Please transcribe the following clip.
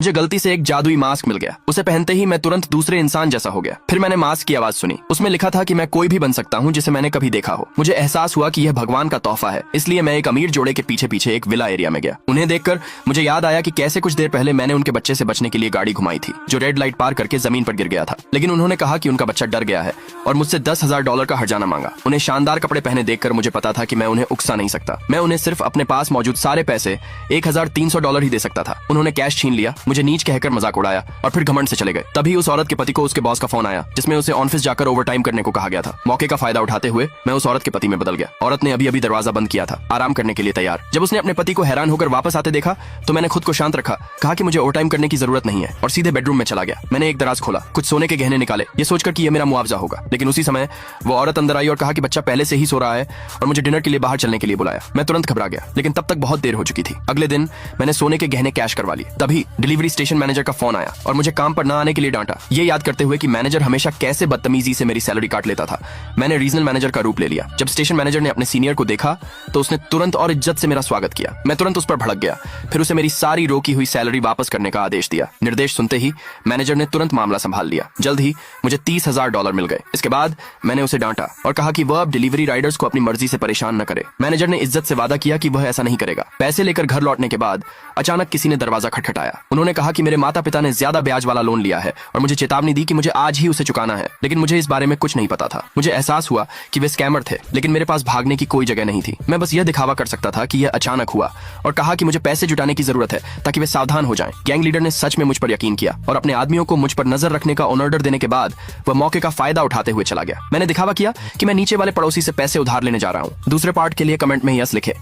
मुझे गलती से एक जादुई मास्क मिल गया। उसे पहनते ही मैं तुरंत दूसरे इंसान जैसा हो गया। फिर मैंने मास्क की आवाज सुनी। उसमें लिखा था कि मैं कोई भी बन सकता हूँ जिसे मैंने कभी देखा हो। मुझे एहसास हुआ कि यह भगवान का तोहफा है, इसलिए मैं एक अमीर जोड़े के पीछे पीछे एक विला एरिया में गया। उन्हें देखकर मुझे याद आया कि कैसे कुछ देर पहले मैंने उनके बच्चे से बचने के लिए गाड़ी घुमाई थी, जो रेड लाइट पार करके जमीन पर गिर गया था। लेकिन उन्होंने कहा कि उनका बच्चा डर गया है और मुझसे $10,000 का हर्जाना मांगा। उन्हें शानदार कपड़े पहने देखकर मुझे पता था कि मैं उन्हें उकसा नहीं सकता। मैं उन्हें सिर्फ अपने पास मौजूद सारे पैसे $1,300 ही दे सकता था। उन्होंने कैश छीन लिया, मुझे नीच कहकर मजाक उड़ाया और फिर घमंड से चले गए। तभी उस औरत के पति को उसके बॉस का फोन आया, जिसमें उसे ऑफिस जाकर ओवरटाइम करने को कहा गया था। मौके का फायदा उठाते हुए मैं उस औरत के पति में बदल गया। औरत ने अभी अभी दरवाजा बंद किया था, आराम करने के लिए तैयार। जब उसने अपने पति को हैरान होकर वापस आते देखा तो मैंने खुद को शांत रखा, कहा कि मुझे ओवरटाइम करने की जरूरत नहीं है और सीधे बेडरूम में चला गया। मैंने एक दराज खोला, कुछ सोने के गहने निकाले, ये सोचकर कि यह मेरा मुआवजा होगा। लेकिन उसी समय वो औरत अंदर आई और कहा कि बच्चा पहले से ही सो रहा है और मुझे डिनर के लिए बाहर चलने के लिए बुलाया। मैं तुरंत घबरा गया, लेकिन तब तक बहुत देर हो चुकी थी। अगले दिन मैंने सोने के गहने कैश करवा लिए। तभी डिलीवरी स्टेशन मैनेजर का फोन आया और मुझे काम पर न आने के लिए डांटा, ये याद करते हुए कि मैनेजर हमेशा कैसे बदतमीजी से मेरी सैलरी काट लेता था। मैंने रीजनल मैनेजर का रूप ले लिया। जब स्टेशन मैनेजर ने अपने सीनियर को देखा तो उसने तुरंत और इज्जत से मेरा स्वागत किया। मैं तुरंत उस पर भड़क गया, फिर उसे मेरी सारी रोकी हुई सैलरी वापस करने का आदेश दिया। निर्देश सुनते ही मैनेजर ने तुरंत मामला संभाल लिया। जल्द ही मुझे $30,000 मिल गए। इसके बाद मैंने उसे डांटा और कहा कि वह अब डिलीवरी राइडर्स को अपनी मर्जी से परेशान न करे। मैनेजर ने इज्जत से वादा किया कि वह ऐसा नहीं करेगा। पैसे लेकर घर लौटने के बाद अचानक किसी ने दरवाजा खटखटाया। उन्होंने कहा कि मेरे माता पिता ने ज्यादा ब्याज वाला लोन लिया है और मुझे चेतावनी दी कि मुझे आज ही उसे चुकाना है। लेकिन मुझे इस बारे में कुछ नहीं पता था। मुझे एहसास हुआ कि वे स्कैमर थे, लेकिन मेरे पास भागने की कोई जगह नहीं थी। मैं बस यह दिखावा कर सकता था कि यह अचानक हुआ और कहा कि मुझे पैसे जुटाने की जरूरत है ताकि वे सावधान हो जाएं। गैंग लीडर ने सच में मुझ पर यकीन किया और अपने आदमियों को मुझ पर नजर रखने का ऑर्डर देने के बाद वह मौके का फायदा उठाते हुए चला गया। मैंने दिखावा किया कि मैं नीचे वाले पड़ोसी से पैसे उधार लेने जा रहा हूँ। दूसरे पार्ट के लिए कमेंट में यस लिखे।